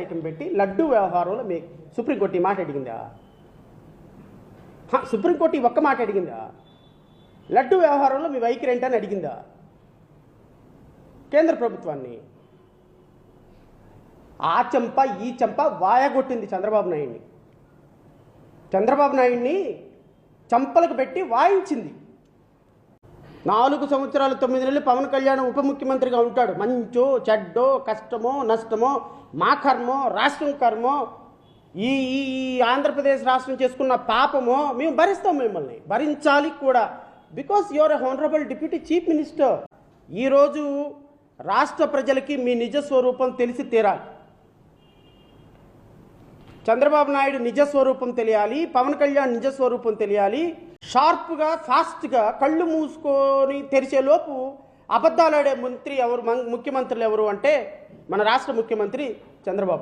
Item పెట్టి లడ్డు వ్యవహారంలో మీ supreme court ఈ మాట అడిగిందా? సుప్రీంకోర్టు ఈ ఒక్క మాట అడిగిందా? లడ్డు వ్యవహారంలో మీ వైఖరి ఏంటని అడిగిందా కేంద్ర ప్రభుత్వాన్ని? ఆ చెంప ఈ చెంప వాయగొట్టింది చంద్రబాబు నాయుడిని చంపలకు పెట్టి వాయించింది. 4 సంవత్సరాలు 9 నెలలు పవన్ కళ్యాణ్ ఉప ముఖ్యమంత్రిగా ఉంటాడు. మంచో చెడ్డో కష్టమో నష్టమో మా కర్మో రాష్ట్రం కర్మో ఈ ఆంధ్రప్రదేశ్ రాష్ట్రం చేసుకున్న పాపమో మేము భరిస్తాం, మిమ్మల్ని భరించాలి కూడా. Because your a honourable deputy chief minister. ఈరోజు రాష్ట్ర ప్రజలకి మీ నిజ స్వరూపం తెలిసి తీరాలి. చంద్రబాబు నాయుడు నిజ స్వరూపం తెలియాలి, పవన్ కళ్యాణ్ నిజ స్వరూపం తెలియాలి. షార్ప్గా ఫాస్ట్గా కళ్ళు మూసుకొని తెరిచేలోపు అబద్ధాలాడే ముఖ్యమంత్రులు ఎవరు అంటే మన రాష్ట్ర ముఖ్యమంత్రి చంద్రబాబు నాయుడు.